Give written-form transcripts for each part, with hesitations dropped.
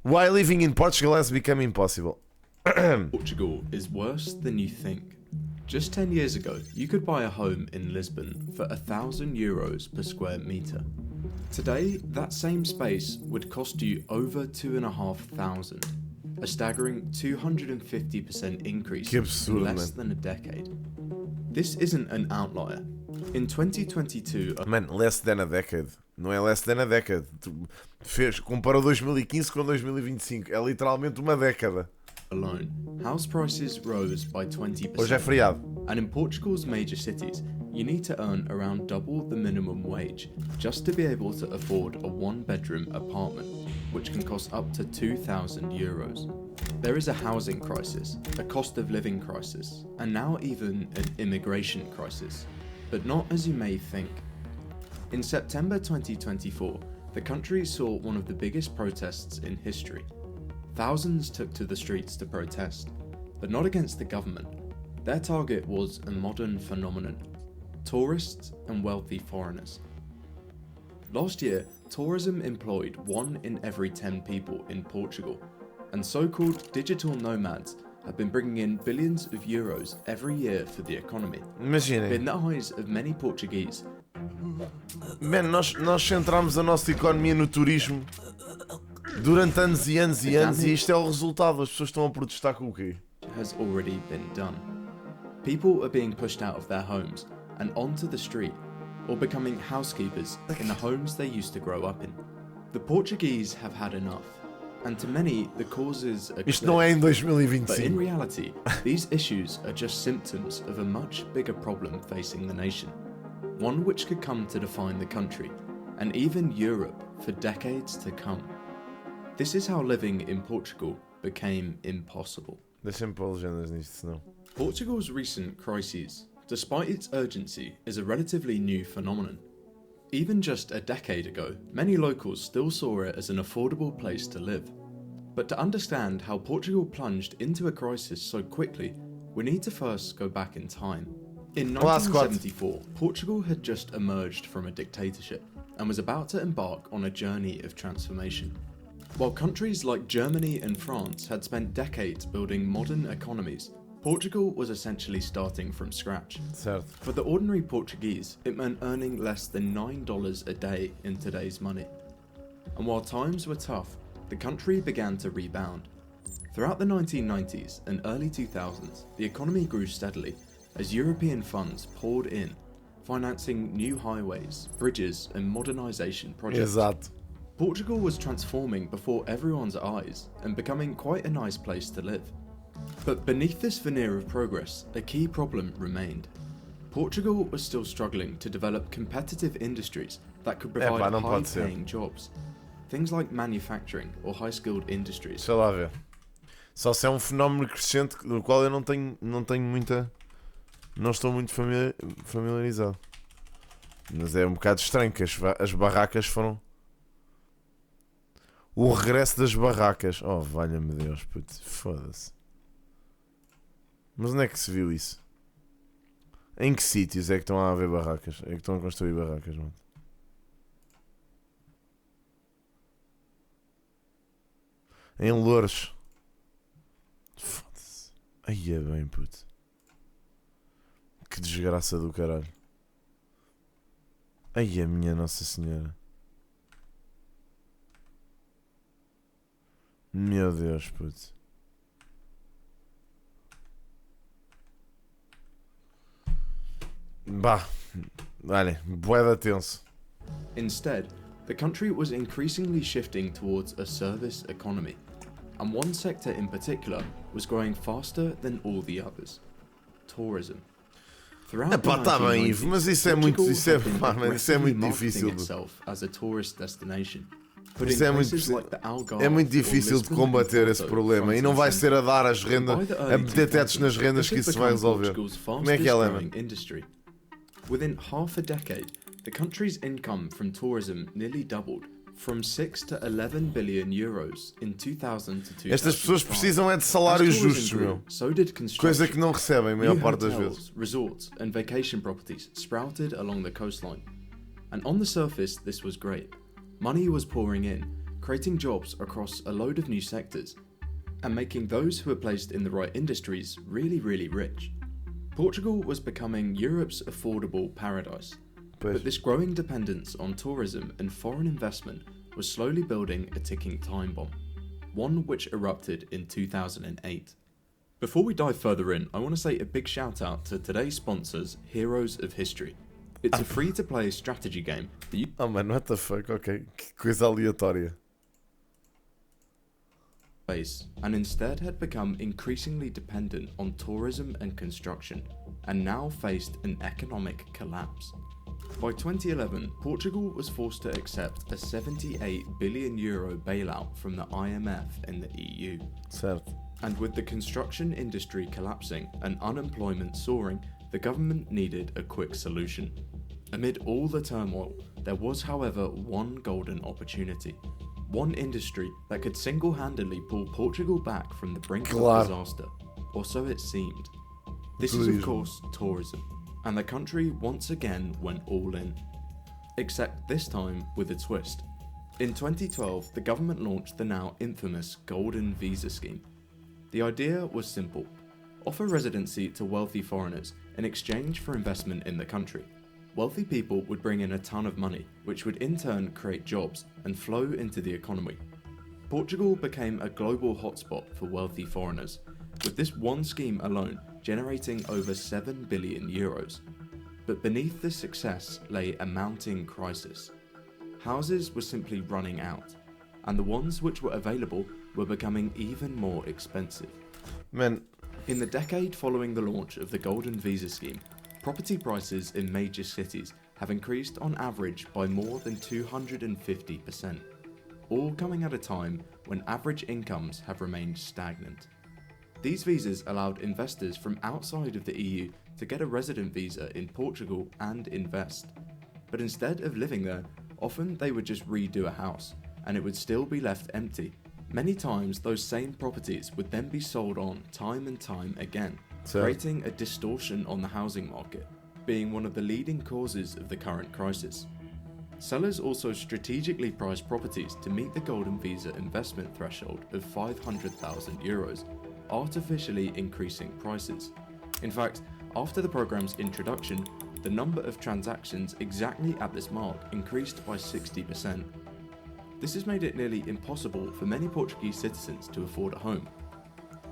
Why living in Portugal has become impossible. Portugal is worse than you think. Just 10 years ago, you could buy a home in Lisbon for €1,000 per square metre. Today, that same space would cost you over 2,500, a staggering 250% increase in less than a decade. This isn't an outlier. In 2022... Man, less than a decade. Não é less than a decade. Comparou 2015 com 2025. É literalmente uma década. Alone, house prices rose by 20%. Hoje é feriado. And in Portugal's major cities, you need to earn around double the minimum wage just to be able to afford a one-bedroom apartment, which can cost up to €2,000. There is a housing crisis, a cost of living crisis, and now even an immigration crisis. But not as you may think. In September 2024, the country saw one of the biggest protests in history. Thousands took to the streets to protest, but not against the government. Their target was a modern phenomenon: tourists and wealthy foreigners. Last year, tourism employed 1 in every 10 people in Portugal, and so-called digital nomads have been bringing in billions of euros every year for the economy. Imaginem. In the eyes of many Portuguese, Man, nós centramos a nossa economia no turismo durante anos e anos e anos, e isto é o resultado. As pessoas estão a protestar com o quê? Has already been done. People are being pushed out of their homes and onto the street, or becoming housekeepers in the homes they used to grow up in. The Portuguese have had enough, and to many the causes are Isto clear. não é em But in 2025. reality, these issues are just symptoms of a much bigger problem facing the nation, one which could come to define the country, and even Europe, for decades to come. This is how living in Portugal became impossible. Deixem-me pôr legendas nisto, senão. Portugal's recent crises, despite its urgency, is a relatively new phenomenon. Even just a decade ago, many locals still saw it as an affordable place to live. But to understand how Portugal plunged into a crisis so quickly, we need to first go back in time. In 1974, Portugal had just emerged from a dictatorship and was about to embark on a journey of transformation. While countries like Germany and France had spent decades building modern economies, Portugal was essentially starting from scratch. Certo. For the ordinary Portuguese, it meant earning less than $9 a day in today's money. And while times were tough, the country began to rebound. Throughout the 1990s and early 2000s, the economy grew steadily as European funds poured in, financing new highways, bridges and modernisation projects. Exato. Portugal was transforming before everyone's eyes and becoming quite a nice place to live. But beneath this veneer of progress, a key problem remained. Portugal was still struggling to develop competitive industries that could provide high-paying jobs. Things like manufacturing or high-skilled industries. Deixa lá ver. Só se é um fenómeno crescente do qual eu não tenho muita... Não estou muito familiarizado. Mas é um bocado estranho que as barracas foram... O regresso das barracas. Oh, valha-me Deus, puto. Foda-se. Mas onde é que se viu isso? Em que sítios é que estão a haver barracas? É que estão a construir barracas, mano? Em Loures. Foda-se. Aí é bem, puto. Que desgraça do caralho. Aí é minha Nossa Senhora. Meu Deus, puto. Bah, olha, bué da tenso. Instead, the country was increasingly shifting towards a service economy, and one sector in particular was growing faster than all the others: tourism. Epá, tá bem, Ivo, mas isso é muito difícil. As a tourist destination. Isso é muito difícil de combater esse problema, e não vai ser a dar as rendas, a meter tetos nas rendas que isso vai resolver. Como é que é, Lema? Within half a decade, the country's income from tourism nearly doubled, from 6 to 11 billion euros in 2000 to 2005. Estas pessoas precisam é de salários justos, meu. Coisa que não recebem a maior parte das vezes. Resorts and vacation properties sprouted along the coastline. And on the surface, this was great. Money was pouring in, creating jobs across a load of new sectors, and making those who are placed in the right industries really, really rich. Portugal was becoming Europe's affordable paradise, but this growing dependence on tourism and foreign investment was slowly building a ticking time bomb, one which erupted in 2008. Before we dive further in, I want to say a big shout out to today's sponsors, Heroes of History. It's a free-to-play strategy game that you... Oh man, what the fuck, ok. Que coisa aleatória. And instead had become increasingly dependent on tourism and construction, and now faced an economic collapse. By 2011, Portugal was forced to accept a €78 billion bailout from the IMF and the EU. Certo. And with the construction industry collapsing and unemployment soaring, the government needed a quick solution. Amid all the turmoil, there was, however, one golden opportunity. One industry that could single-handedly pull Portugal back from the brink of disaster, or so it seemed. This is of course tourism, and the country once again went all in. Except this time with a twist. In 2012, the government launched the now infamous Golden Visa Scheme. The idea was simple: offer residency to wealthy foreigners in exchange for investment in the country. Wealthy people would bring in a ton of money, which would in turn create jobs and flow into the economy. Portugal became a global hotspot for wealthy foreigners, with this one scheme alone generating over €7 billion. But beneath this success lay a mounting crisis. Houses were simply running out, and the ones which were available were becoming even more expensive. Man. In the decade following the launch of the Golden Visa Scheme, property prices in major cities have increased on average by more than 250%, all coming at a time when average incomes have remained stagnant. These visas allowed investors from outside of the EU to get a resident visa in Portugal and invest. But instead of living there, often they would just redo a house, and it would still be left empty. Many times those same properties would then be sold on time and time again, creating a distortion on the housing market, being one of the leading causes of the current crisis. Sellers also strategically priced properties to meet the Golden Visa investment threshold of €500,000, artificially increasing prices. In fact, after the program's introduction, the number of transactions exactly at this mark increased by 60%. This has made it nearly impossible for many Portuguese citizens to afford a home.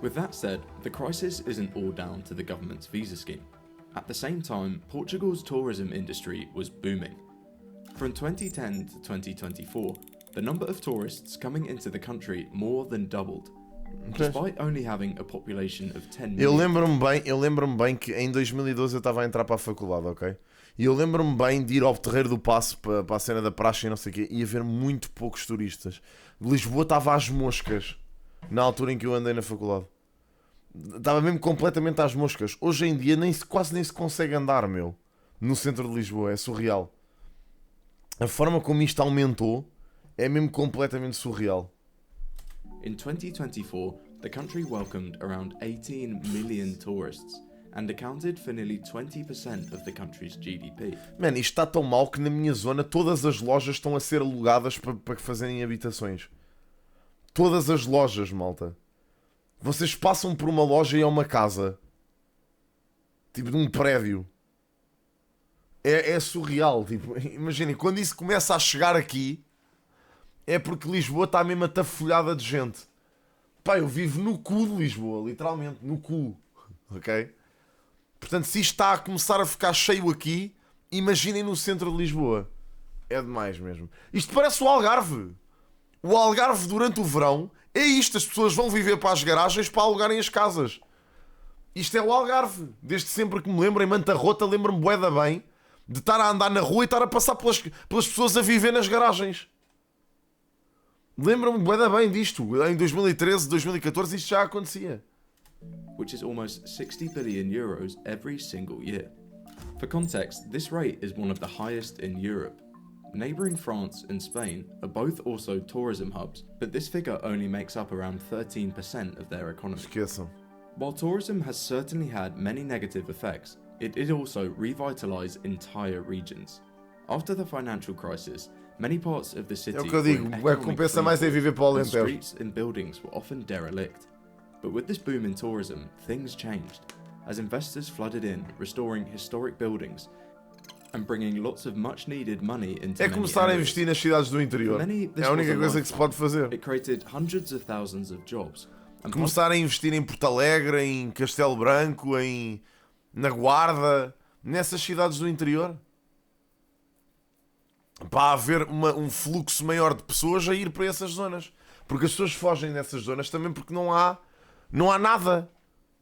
With that said, the crisis isn't all down to the government's visa scheme. At the same time, Portugal's tourism industry was booming. From 2010 to 2024, the number of tourists coming into the country more than doubled, despite only having a population of 10 million. Eu lembro-me bem que em 2012 eu estava a entrar para a faculdade, ok? E eu lembro-me bem de ir ao Terreiro do Paço para a cena da praxe e não sei o quê, e haver muito poucos turistas. Lisboa estava às moscas na altura em que eu andei na faculdade. Estava mesmo completamente às moscas. Hoje em dia quase nem se consegue andar, meu, no centro de Lisboa. É surreal. A forma como isto aumentou é mesmo completamente surreal. In 2024, the country welcomed around 18 million tourists and accounted for nearly 20% of the country's GDP. Mano, isto está tão mal que na minha zona todas as lojas estão a ser alugadas para fazerem habitações. Todas as lojas, malta. Vocês passam por uma loja e é uma casa. Tipo de um prédio. É surreal. Tipo, imaginem, quando isso começa a chegar aqui, é porque Lisboa está mesmo atafolhada de gente. Pá, eu vivo no cu de Lisboa, literalmente, no cu. Ok? Portanto, se isto está a começar a ficar cheio aqui, imaginem no centro de Lisboa. É demais mesmo. Isto parece o Algarve. O Algarve durante o verão é isto. As pessoas vão viver para as garagens para alugarem as casas. Isto é o Algarve. Desde sempre que me lembro, em Manta Rota, lembro-me bué da bem de estar a andar na rua e estar a passar pelas pessoas a viver nas garagens. Lembro-me bué da bem disto. Em 2013, 2014 isto já acontecia. Which is almost €60 billion every single year. For context, this rate is one of the highest in Europe. Neighbouring France and Spain are both also tourism hubs, but this figure only makes up around 13% of their economy. Esqueçam. While tourism has certainly had many negative effects, it did also revitalize entire regions. After the financial crisis, Many parts of the city É o que eu digo, were in compensa economic mais é viver para o freefall, and Alentejo. streets and buildings were often derelict. But with this boom in tourism, things changed, as investors flooded in, restoring historic buildings and bringing lots of much needed money into É many começar a areas. investir nas cidades do For interior. many, this É a was única a coisa que se lifeline. pode fazer. It created hundreds of thousands of jobs. And Começar a investir em Porto Alegre, em Castelo Branco, na Guarda, nessas cidades do interior. Para haver um fluxo maior de pessoas a ir para essas zonas. Porque as pessoas fogem dessas zonas também porque não há nada.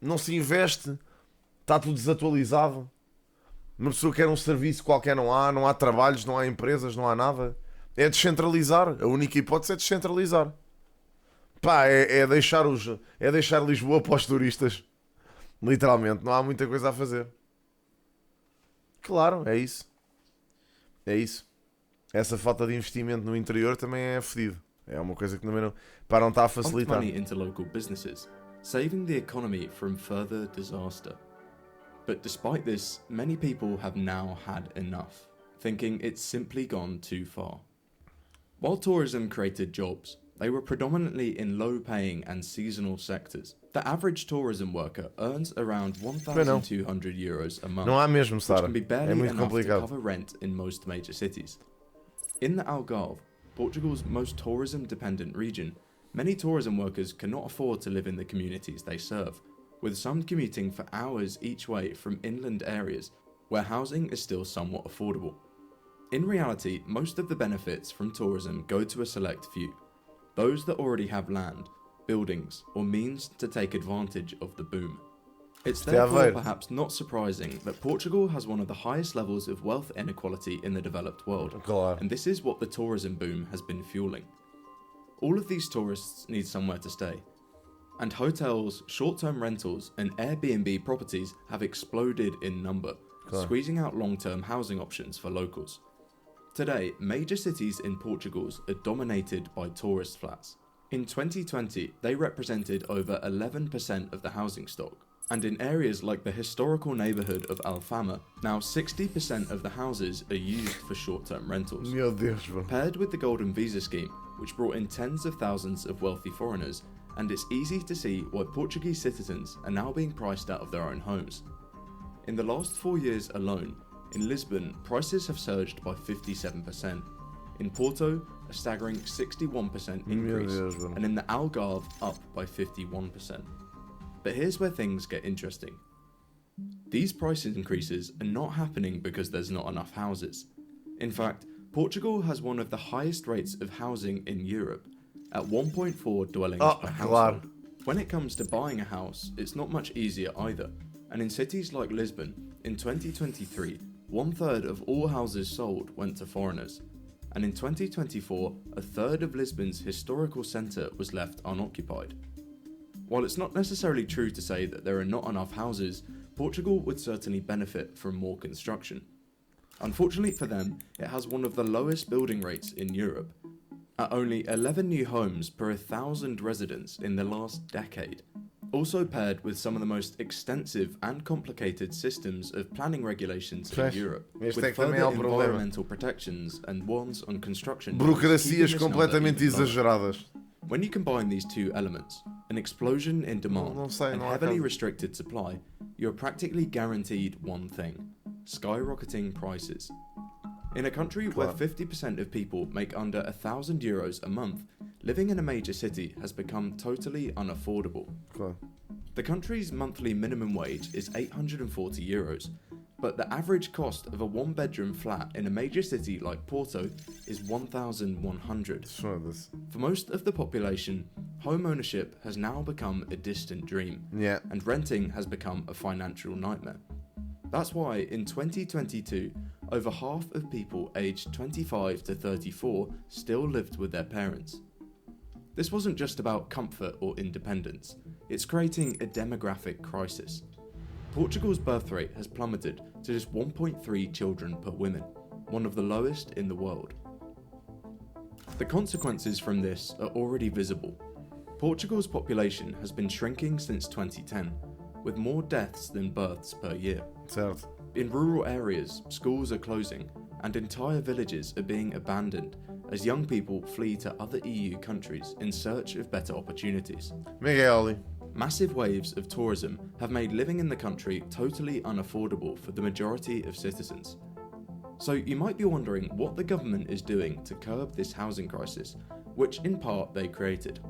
Não se investe. Está tudo desatualizado. Uma pessoa quer um serviço qualquer, não há trabalhos, não há empresas, não há nada. É descentralizar. A única hipótese é descentralizar. Pá, é deixar Lisboa para os turistas. Literalmente, não há muita coisa a fazer. Claro, é isso. É isso. Essa falta de investimento no interior também é fedido. É uma coisa que também não está a pumped facilitar. money into local businesses, saving the economy from further disaster. But despite this, many people have now had enough, thinking it's simply gone too far. While tourism created jobs, they were predominantly in low-paying and seasonal sectors. The average tourism worker earns around €1,200 a month, Não há mesmo, which Sara. can be É barely muito enough to complicado. cover rent in most major cities. In the Algarve, Portugal's most tourism-dependent region, many tourism workers cannot afford to live in the communities they serve, with some commuting for hours each way from inland areas where housing is still somewhat affordable. In reality, most of the benefits from tourism go to a select few, those that already have land, buildings, or means to take advantage of the boom. It's therefore perhaps not surprising that Portugal has one of the highest levels of wealth inequality in the developed world, Claro. and this is what the tourism boom has been fueling. All of these tourists need somewhere to stay, and hotels, short-term rentals, and Airbnb properties have exploded in number, squeezing out long-term housing options for locals. Today, major cities in Portugal are dominated by tourist flats. In 2020, they represented over 11% of the housing stock, and in areas like the historical neighbourhood of Alfama, now 60% of the houses are used for short-term rentals. Meu Deus, bro. Paired with the Golden Visa scheme, which brought in tens of thousands of wealthy foreigners, and it's easy to see why Portuguese citizens are now being priced out of their own homes. In the last 4 years alone, in Lisbon, prices have surged by 57%. In Porto, a staggering 61% increase, Meu Deus, bro. and in the Algarve, up by 51%. But here's where things get interesting. These price increases are not happening because there's not enough houses. In fact, Portugal has one of the highest rates of housing in Europe, at 1.4 dwellings per household. When it comes to buying a house, it's not much easier either, and in cities like Lisbon, in 2023, 1/3 of all houses sold went to foreigners, and in 2024, 1/3 of Lisbon's historical centre was left unoccupied. While it's not necessarily true to say that there are not enough houses, Portugal would certainly benefit from more construction. Unfortunately for them, it has one of the lowest building rates in Europe, at only 11 new homes per 1,000 residents in the last decade. Also paired with some of the most extensive and complicated systems of planning regulations in Europe, with further environmental protections and ones on construction. Burocracias completamente exageradas. When you combine these two elements, an explosion in demand and heavily restricted supply, you're practically guaranteed one thing: skyrocketing prices. In a country where 50% of people make under €1,000 a month, living in a major city has become totally unaffordable. The country's monthly minimum wage is €840, but the average cost of a one-bedroom flat in a major city like Porto is €1,100. For most of the population, home ownership has now become a distant dream, and renting has become a financial nightmare. That's why in 2022, over half of people aged 25 to 34 still lived with their parents. This wasn't just about comfort or independence, it's creating a demographic crisis. Portugal's birth rate has plummeted to just 1.3 children per woman, one of the lowest in the world. The consequences from this are already visible. Portugal's population has been shrinking since 2010, with more deaths than births per year. In rural areas, schools are closing, and entire villages are being abandoned as young people flee to other EU countries in search of better opportunities. Miguel. Massive waves of tourism have made living in the country totally unaffordable for the majority of citizens. So you might be wondering what the government is doing to curb this housing crisis, which in part they created.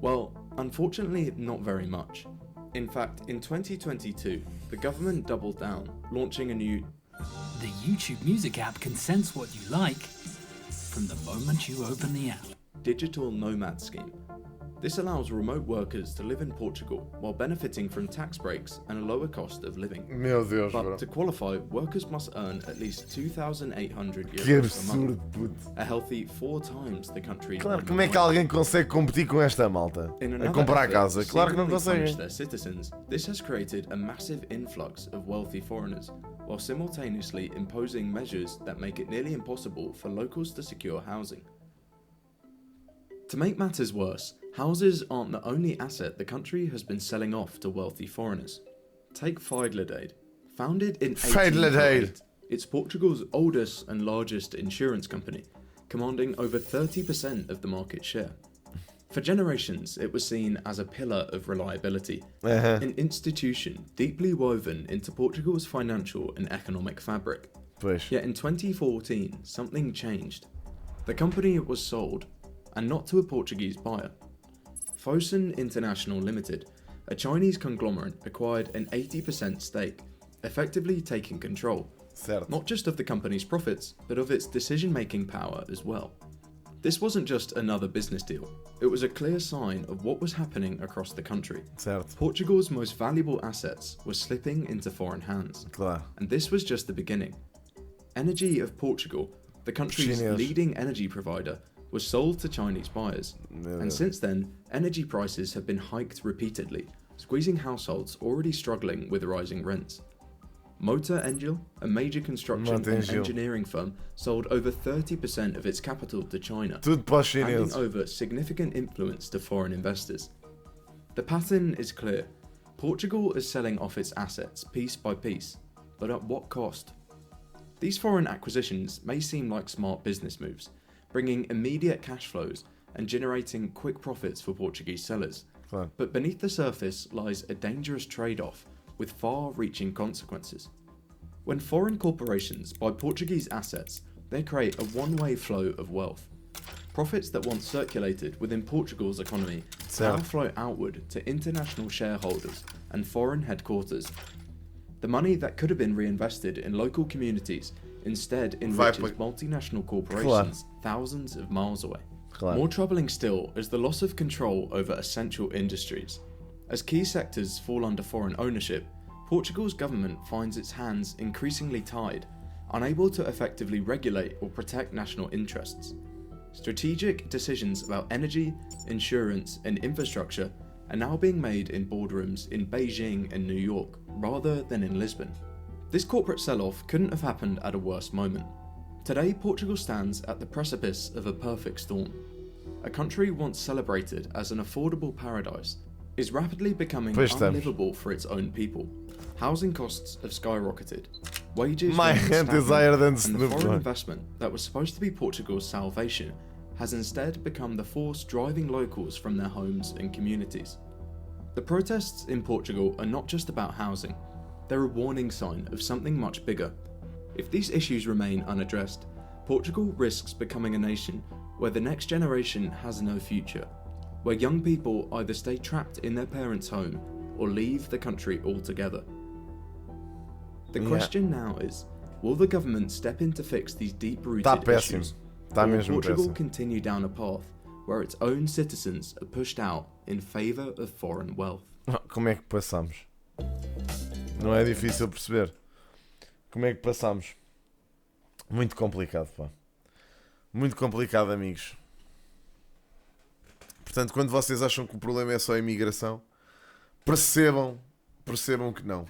Well, unfortunately not very much. In fact, in 2022, the government doubled down, launching a new The YouTube Music app can sense what you like from the moment you open the app. digital nomad scheme. This allows remote workers to live in Portugal while benefiting from tax breaks and a lower cost of living. Meu Deus, bro. But to qualify, workers must earn at least 2,800 Que euros a absurdo, month, puto. a healthy 4 times the country's Claro, minimum como é que wage. alguém consegue competir com esta malta? In A another comprar effort casa? to Claro que não seemingly punish conseguem. their citizens, this has created a massive influx of wealthy foreigners, while simultaneously imposing measures that make it nearly impossible for locals to secure housing. To make matters worse, houses aren't the only asset the country has been selling off to wealthy foreigners. Take Fidelidade. Founded in Fidelidade. 1808, it's Portugal's oldest and largest insurance company, commanding over 30% of the market share. For generations, it was seen as a pillar of reliability, an institution deeply woven into Portugal's financial and economic fabric. Pois. Yet in 2014, something changed. The company was sold, and not to a Portuguese buyer. Fosun International Limited, a Chinese conglomerate, acquired an 80% stake, effectively taking control, Certo. not just of the company's profits, but of its decision-making power as well. This wasn't just another business deal, it was a clear sign of what was happening across the country. Certo. Portugal's most valuable assets were slipping into foreign hands, Claro. and this was just the beginning. Energy of Portugal, the country's Chinês. leading energy provider, was sold to Chinese buyers, Meu and Deus. since then, energy prices have been hiked repeatedly, squeezing households already struggling with rising rents. Motor Engil, a major construction Motor and Engil. engineering firm, sold over 30% of its capital to China, Tudo para os handing chineses. over significant influence to foreign investors. The pattern is clear. Portugal is selling off its assets piece by piece, but at what cost? These foreign acquisitions may seem like smart business moves, bringing immediate cash flows and generating quick profits for Portuguese sellers. Claro. But beneath the surface lies a dangerous trade-off with far-reaching consequences. When foreign corporations buy Portuguese assets, they create a one-way flow of wealth. Profits that once circulated within Portugal's economy now Certo. flow outward to international shareholders and foreign headquarters. The money that could have been reinvested in local communities instead Vai enriches para- multinational corporations thousands of miles away. Claro. More troubling still is the loss of control over essential industries. As key sectors fall under foreign ownership, Portugal's government finds its hands increasingly tied, unable to effectively regulate or protect national interests. Strategic decisions about energy, insurance, and infrastructure are now being made in boardrooms in Beijing and New York, rather than in Lisbon. This corporate sell-off couldn't have happened at a worse moment. Today, Portugal stands at the precipice of a perfect storm. A country once celebrated as an affordable paradise is rapidly becoming Pois estamos. unlivable for its own people. Housing costs have skyrocketed, wages My remain hand is stagnant, higher than and the Snoop foreign Dogg. investment that was supposed to be Portugal's salvation has instead become the force driving locals from their homes and communities. The protests in Portugal are not just about housing, they're a warning sign of something much bigger. If these issues remain unaddressed, Portugal risks becoming a nation where the next generation has no future, where young people either stay trapped in their parents' home or leave the country altogether. The Yeah. question now is, will the government step in to fix these deep-rooted Tá péssimo. issues? Tá Or will mesmo Portugal péssimo. continue down a path where its own citizens are pushed out in favour of foreign wealth? Como é que passamos? Não é difícil perceber. Como é que passamos? Muito complicado, pá. Muito complicado, amigos. Portanto, quando vocês acham que o problema é só a imigração, percebam que não.